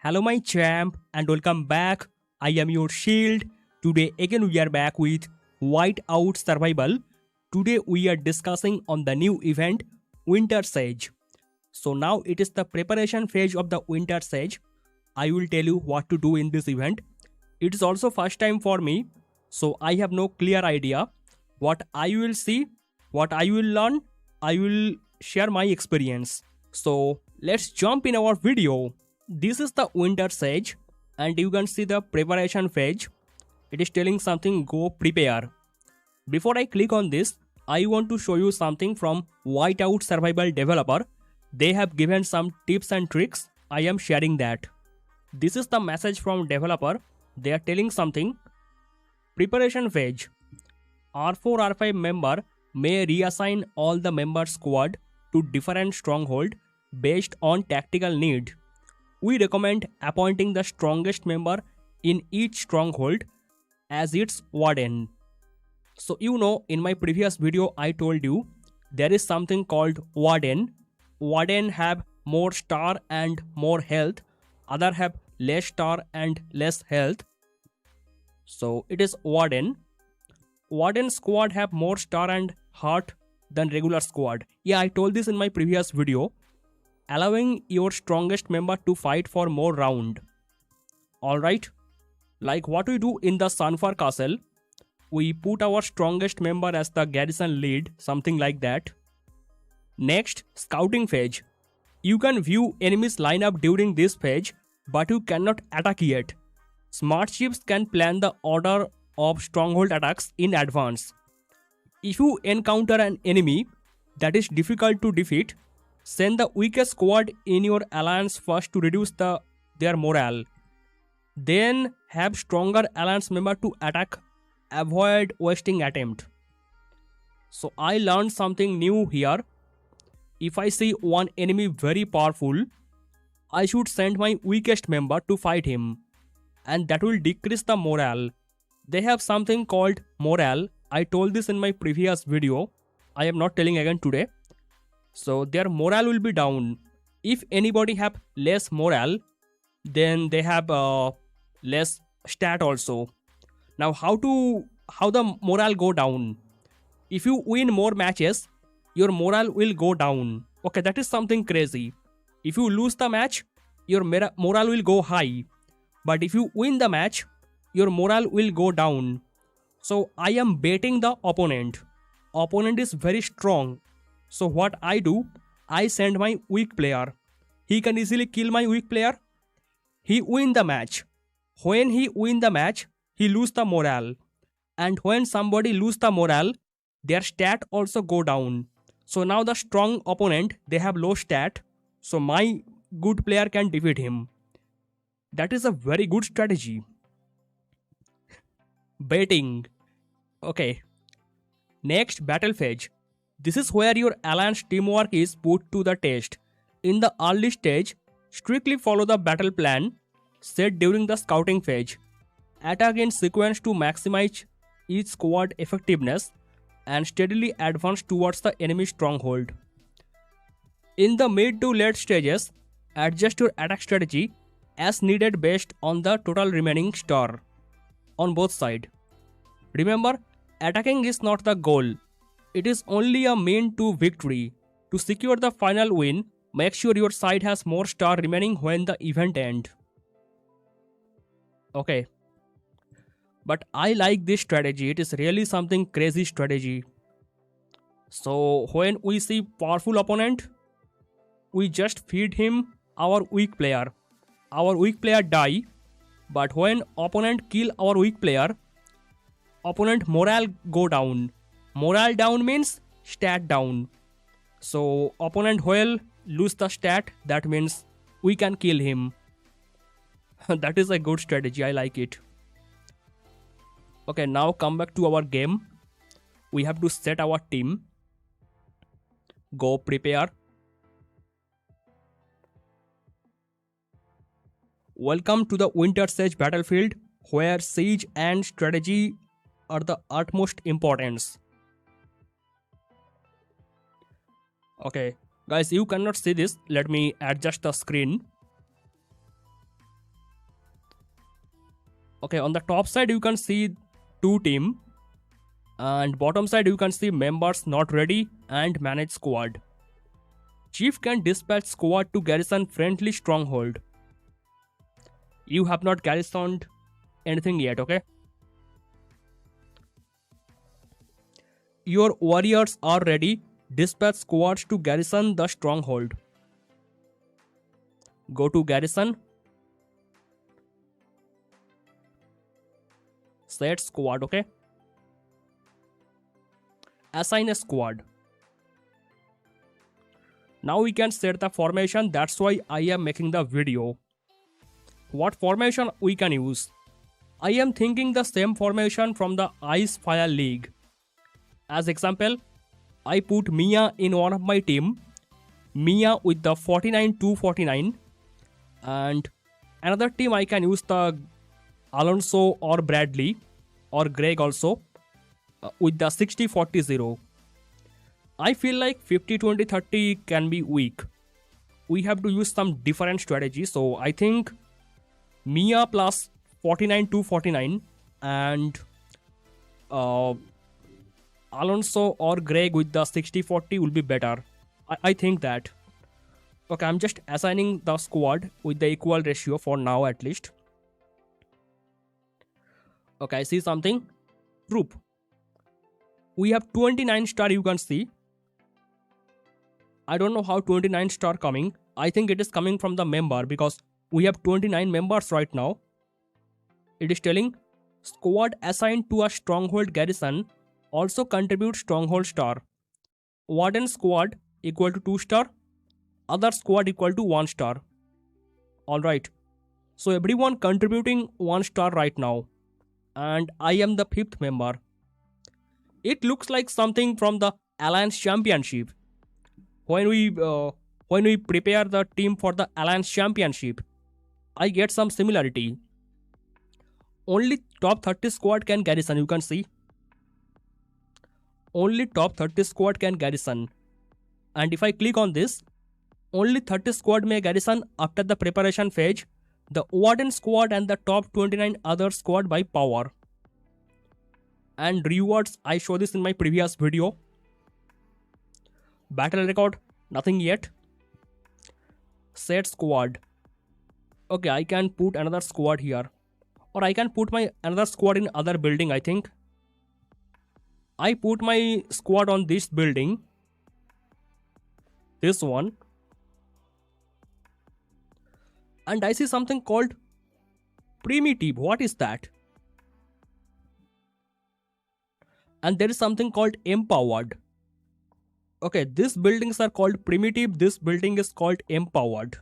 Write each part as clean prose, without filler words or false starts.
Hello my champ and welcome back. I am your shield. Today again we are back with Whiteout Survival. Today we are discussing on the new event Winter Siege. So now it is the preparation phase of the Winter Siege. I will tell you what to do in this event. It is also first time for me, so I have no clear idea what I will see, what I will learn. I will share my experience. So let's jump in our video. This is the Winter Siege and you can see the preparation phase. It is telling something go prepare. Before I click on this, I want to show you something from Whiteout Survival developer. They have given some tips and tricks. I am sharing that. This is the message from developer. They are telling something. Preparation phase. R4 R5 member may reassign all the member squad to different stronghold based on tactical need. We recommend appointing the strongest member in each stronghold as its warden. So you know, in my previous video I told you there is something called warden. Warden have more star and more health. Other have less star and less health. So it is warden. Warden squad have more star and heart than regular squad. Yeah, I told this in my previous video. Allowing your strongest member to fight for more round. Alright. Like what we do in the Sunfar castle. We put our strongest member as the garrison lead. Something like that. Next, scouting phase. You can view enemies lineup during this phase, but you cannot attack yet. Smart ships can plan the order of stronghold attacks in advance. If you encounter an enemy that is difficult to defeat, send the weakest squad in your alliance first to reduce their morale. Then have stronger alliance member to attack. Avoid wasting attempt. So I learned something new here. If I see one enemy very powerful, I should send my weakest member to fight him. And that will decrease the morale. They have something called morale. I told this in my previous video. I am not telling again today. So their morale will be down. If anybody have less morale, then they have less stat also. Now how the morale go down? If you win more matches, your morale will go down. Okay, that is something crazy. If you lose the match, your morale will go high. But if you win the match, your morale will go down. So I am baiting the opponent. Opponent is very strong. So what I do, I send my weak player. He can easily kill my weak player. He win the match. When he win the match, he lose the morale. And when somebody lose the morale, their stat also go down. So now the strong opponent, they have low stat. So my good player can defeat him. That is a very good strategy. Baiting. Okay. Next, battle phase. This is where your alliance teamwork is put to the test. In the early stage, strictly follow the battle plan set during the scouting phase. Attack in sequence to maximize each squad effectiveness and steadily advance towards the enemy stronghold. In the mid to late stages, adjust your attack strategy as needed based on the total remaining star on both sides. Remember, attacking is not the goal. It is only a mean to victory. To secure the final win, make sure your side has more star remaining when the event ends. Okay. But I like this strategy. It is really something crazy strategy. So when we see powerful opponent, we just feed him our weak player. Our weak player die. But when opponent kill our weak player, opponent morale go down. Morale down means stat down. So opponent will lose the stat. That means we can kill him. That is a good strategy. I like it. Okay, now come back to our game. We have to set our team. Go prepare. Welcome to the Winter Siege battlefield, where siege and strategy are the utmost importance. Okay, guys, you cannot see this. Let me adjust the screen. Okay, on the top side you can see 2 team, and bottom side you can see members not ready and manage squad. Chief can dispatch squad to garrison friendly stronghold. You have not garrisoned anything yet, okay? Your warriors are ready. Dispatch squads to garrison the stronghold. Go to garrison. Set squad, okay? Assign a squad. Now we can set the formation. That's why I am making the video. What formation we can use? I am thinking the same formation from the Ice Fire League. As example, I put Mia in one of my team. Mia with the 49-249. And another team I can use the Alonso or Bradley or Greg also with the 60-40-0. I feel like 50-20-30 can be weak. We have to use some different strategy. So I think Mia plus 49-249 and Alonso or Greg with the 60-40 will be better. I think that. Okay, I'm just assigning the squad with the equal ratio for now at least. Okay, I see something. Troop. We have 29 star, you can see. I don't know how 29 star coming. I think it is coming from the member because we have 29 members right now. It is telling squad assigned to a stronghold garrison also contribute stronghold star. Warden squad equal to 2 star. Other squad equal to 1 star. Alright. So everyone contributing 1 star right now. And I am the 5th member. It looks like something from the Alliance Championship. When we prepare the team for the Alliance Championship, I get some similarity. Only top 30 squad can garrison, you can see. Only top 30 squad can garrison. And if I click on this, only 30 squad may garrison after the preparation phase, the Warden squad and the top 29 other squad by power. And rewards, I show this in my previous video. Battle record, nothing yet. Set squad. Okay, I can put another squad here. Or I can put my another squad in other building, I think. I put my squad on this building. This one. And I see something called primitive. What is that? And there is something called empowered. Okay, these buildings are called primitive. This building is called empowered.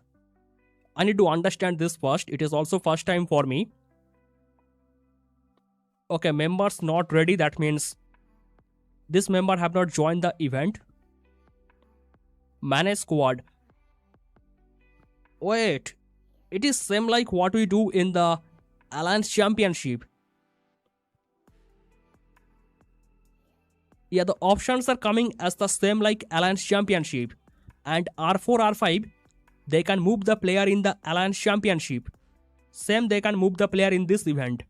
I need to understand this first. It is also first time for me. Okay, members not ready. That means this member have not joined the event. Manage squad. Wait. It is same like what we do in the Alliance Championship. Yeah, the options are coming as the same like Alliance Championship. And R4, R5, they can move the player in the Alliance Championship. Same they can move the player in this event.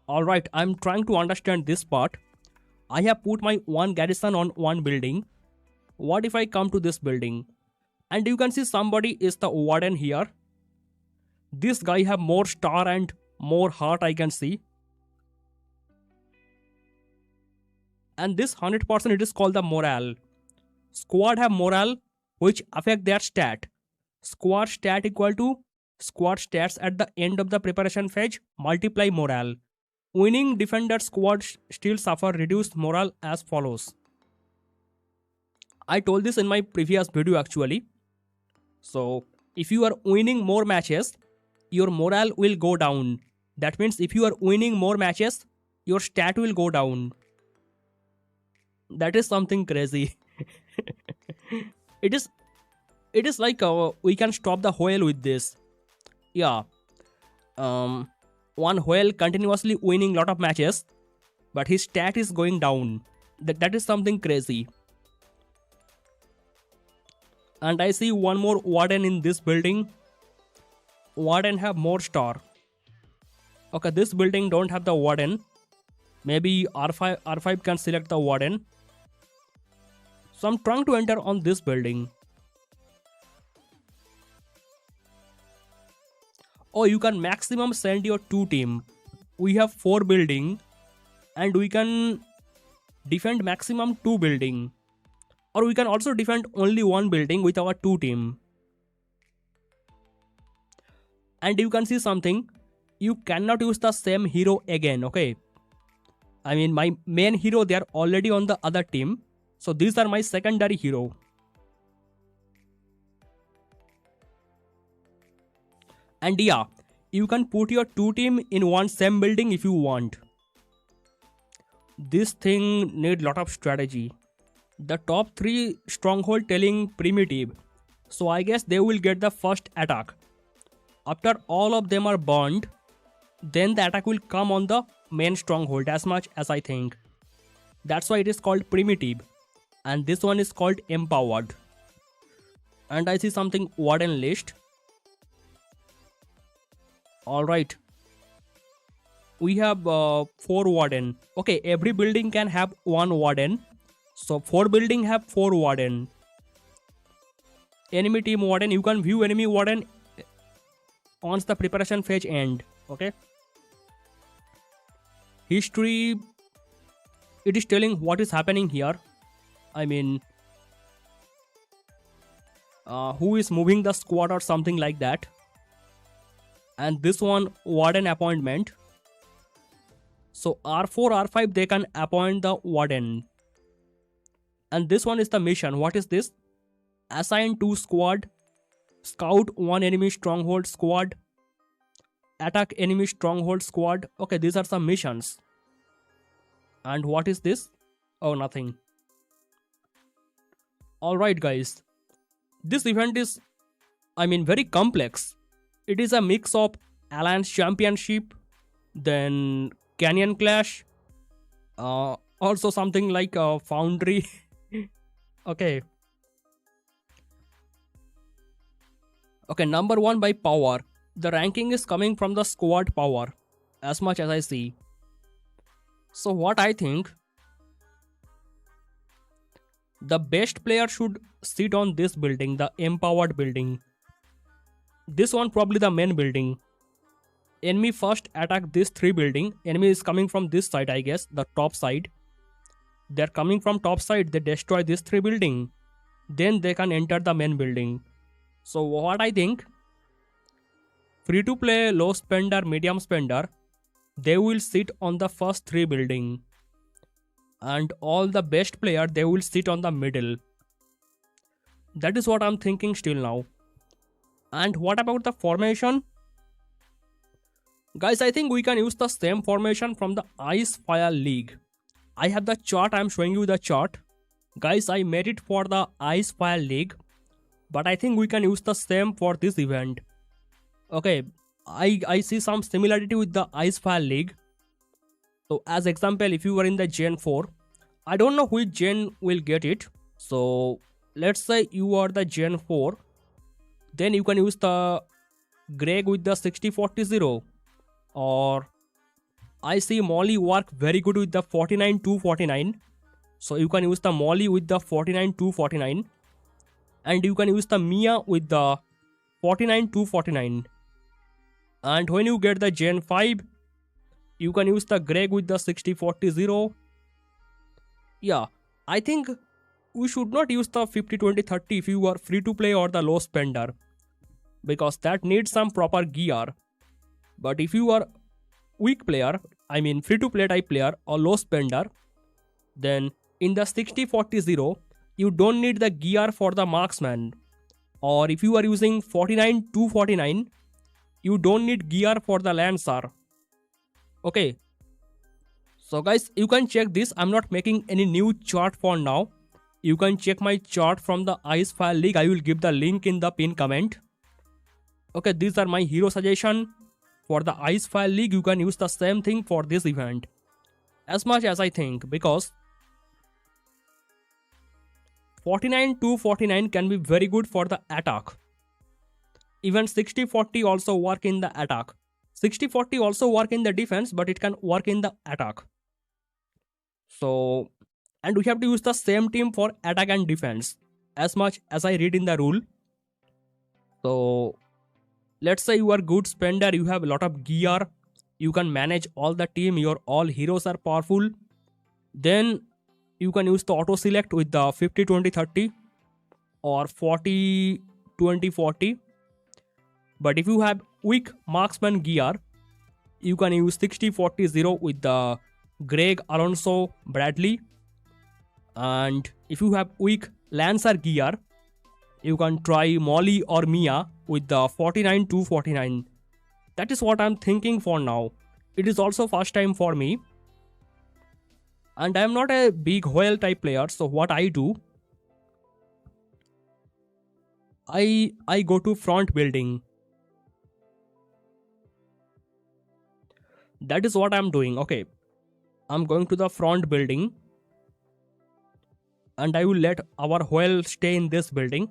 Alright, I'm trying to understand this part. I have put my one garrison on one building. What if I come to this building? And you can see somebody is the Warden here. This guy have more star and more heart, I can see. And this 100% it is called the morale. Squad have morale which affect their stat. Squad stat equal to squad stats at the end of the preparation phase multiply morale. Winning defender squad still suffer reduced morale as follows. I told this in my previous video actually. So if you are winning more matches, your morale will go down. That means if you are winning more matches, your stat will go down. That is something crazy. It is like we can stop the whale with this. Yeah. One whale continuously winning lot of matches, but his stat is going down. That is something crazy. And I see one more Warden in this building. Warden have more star. Okay, this building don't have the Warden. Maybe R5 can select the Warden. So I'm trying to enter on this building. Oh, you can maximum send your 2 team. We have 4 building and we can defend maximum 2 building. Or we can also defend only 1 building with our 2 team. And you can see something. You cannot use the same hero again, okay? I mean, my main hero, they are already on the other team. So these are my secondary hero. And yeah, you can put your 2 team in one same building if you want. This thing need lot of strategy. The top 3 stronghold telling primitive. So I guess they will get the first attack. After all of them are burned, then the attack will come on the main stronghold, as much as I think. That's why it is called primitive. And this one is called empowered. And I see something Warden list. Alright. We have 4 Warden. Okay, every building can have 1 Warden. So 4 building have 4 Warden. Enemy team Warden. You can view enemy Warden once the preparation phase end. Okay. History. It is telling what is happening here. I mean, who is moving the squad or something like that. And this one, Warden appointment. So R4, R5, they can appoint the Warden. And this one is the mission. What is this? Assign 2 squad. Scout 1 enemy stronghold squad. Attack enemy stronghold squad. Okay, these are some missions. And what is this? Oh, nothing. Alright guys. This event is, I mean, very complex. It is a mix of Alliance Championship, then Canyon Clash, also something like Foundry. Okay. Okay, number 1 by power. The ranking is coming from the squad power, as much as I see. So what I think, the best player should sit on this building, the empowered building. This one probably the main building. Enemy first attack this 3 building. Enemy is coming from this side, I guess, the top side. They're coming from top side, they destroy this 3 building. Then they can enter the main building. So what I think, free to play, low spender, medium spender, they will sit on the first 3 building. And all the best player, they will sit on the middle. That is what I'm thinking still now. And what about the formation? Guys, I think we can use the same formation from the Ice Fire League. I have the chart, I'm showing you the chart. Guys, I made it for the Ice Fire League. But I think we can use the same for this event. Okay, I see some similarity with the Ice Fire League. So as example, if you were in the Gen 4, I don't know which Gen will get it. So let's say you are the Gen 4. Then you can use the Greg with the 6040. Or I see Molly work very good with the 49-249. So you can use the Molly with the 49-249. And you can use the Mia with the 49-249. And when you get the Gen 5, you can use the Greg with the 6040. Yeah, I think we should not use the 50-20-30 if you are free to play or the low spender, because that needs some proper gear. But if you are weak player, I mean free to play type player or low spender, then in the 6040 you don't need the gear for the marksman. Or if you are using 49-249, you don't need gear for the lancer. Okay. So guys, you can check this. I'm not making any new chart for now. You can check my chart from the Ice Fire League. I will give the link in the pin comment. Okay, these are my hero suggestion. For the Ice Fire League, you can use the same thing for this event. As much as I think, because 49-49 can be very good for the attack. Even 60-40 also work in the attack. 60-40 also work in the defense, but it can work in the attack. So, and we have to use the same team for attack and defense, as much as I read in the rule. So, let's say you are good spender, you have a lot of gear, you can manage all the team, your all heroes are powerful. Then you can use the auto select with the 50-20-30 or 40-20-40. But if you have weak marksman gear, you can use 60-40-0 with the Greg, Alonso, Bradley. And if you have weak lancer gear, you can try Molly or Mia with the 49-49. That is what I'm thinking for now. It is also first time for me. And I am not a big whale type player, so what I do, I go to front building. That is what I'm doing. Okay, I'm going to the front building and I will let our whale stay in this building.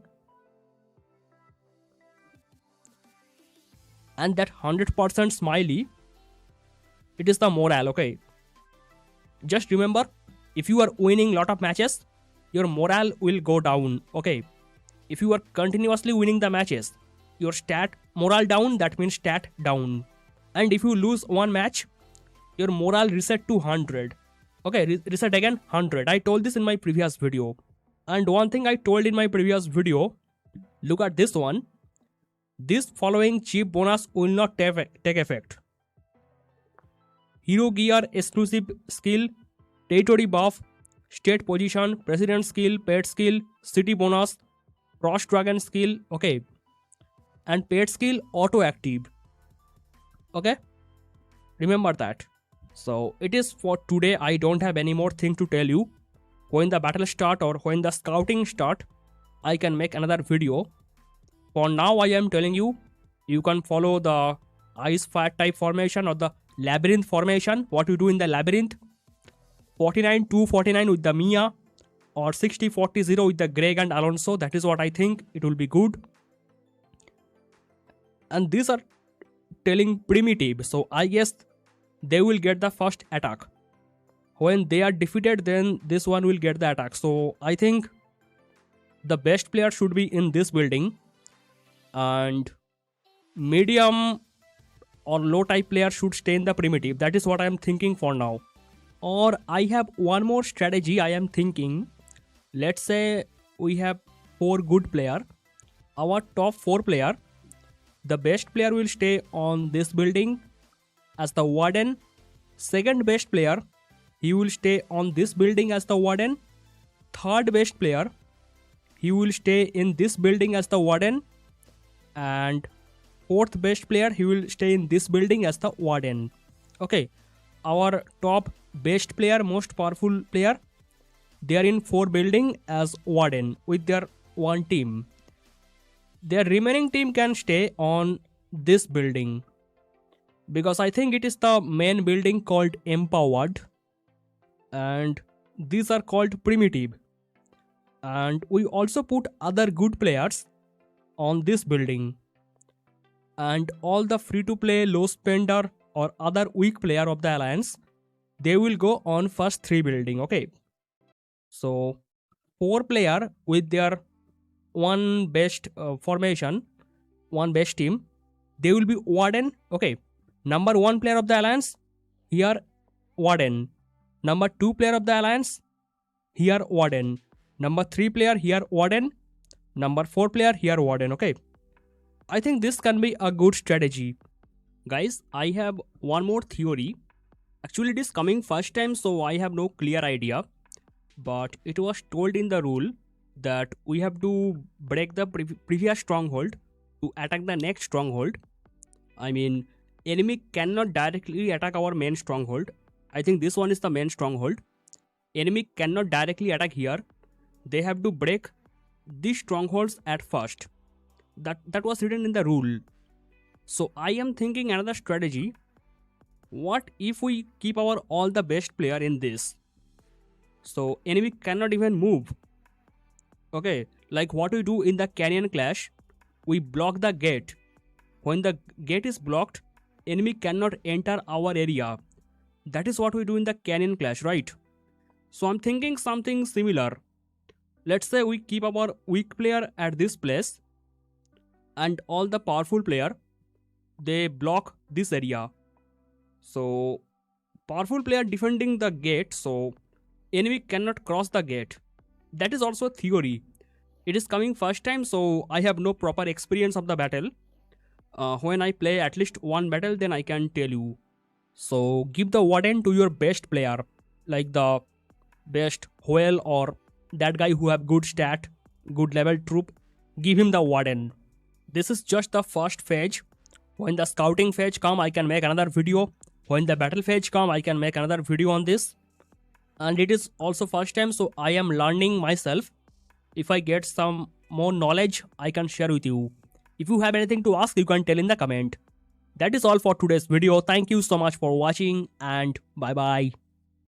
And that 100% smiley, it is the morale. Okay, just remember, if you are winning lot of matches, your morale will go down. Okay, if you are continuously winning the matches, your morale down, that means stat down. And if you lose one match, your morale reset to 100. Okay, reset again 100. I told this in my previous video. And one thing I told in my previous video, look at this one. This following cheap bonus will not take effect. Hero gear, exclusive skill, territory buff, state position, president skill, pet skill, city bonus, cross dragon skill. Okay, and pet skill auto active. Okay, remember that. So it is for today. I don't have any more thing to tell you. When the battle start or when the scouting start, I can make another video. For now, I am telling you, you can follow the ice fire type formation or the labyrinth formation. What you do in the labyrinth, 49-49 with the Mia or 60-40-0 with the Greg and Alonso. That is what I think. It will be good. And these are telling primitive, so I guess they will get the first attack. When they are defeated, then this one will get the attack. So I think the best player should be in this building, and medium or low type player should stay in the primitive. That is what I am thinking for now. Or I have one more strategy I am thinking. Let's say we have 4 good player. Our top 4 player, the best player will stay on this building as the warden. Second best player, he will stay on this building as the warden. Third best player, he will stay in this building as the warden. And fourth best player, he will stay in this building as the warden. Okay, our top best player, most powerful player, they are in 4 building as warden with their one team. Their remaining team can stay on this building, because I think it is the main building called empowered, and these are called primitive. And we also put other good players on this building, and all the free to play, low spender or other weak player of the alliance, they will go on first 3 building. Okay, so 4 player with their one best formation, one best team, they will be warden. Okay, number 1 player of the alliance, here warden. Number 2 player of the alliance, here warden. Number 3 player, here warden. Number 4 player, here warden. Okay, I think this can be a good strategy. Guys, I have one more theory. Actually, it is coming first time, so I have no clear idea. But it was told in the rule that we have to break the previous stronghold to attack the next stronghold. I mean, enemy cannot directly attack our main stronghold. I think this one is the main stronghold. Enemy cannot directly attack here. They have to break these strongholds at first. That was written in the rule. So I am thinking another strategy. What if we keep our all the best player in this? So enemy cannot even move. Okay, like what we do in the canyon clash, we block the gate. When the gate is blocked, enemy cannot enter our area. That is what we do in the canyon clash, right? So I'm thinking something similar. Let's say we keep our weak player at this place and all the powerful player, they block this area. So powerful player defending the gate, so enemy cannot cross the gate. That is also theory. It is coming first time, so I have no proper experience of the battle. When I play at least one battle, then I can tell you. So give the Warden to your best player, like the best whale or that guy who have good stat, good level troop. Give him the Warden. This is just the first phase. When the scouting phase come, I can make another video. When the battle phase come, I can make another video on this. And it is also first time, so I am learning myself. If I get some more knowledge, I can share with you. If you have anything to ask, you can tell in the comment. That is all for today's video. Thank you so much for watching and bye bye.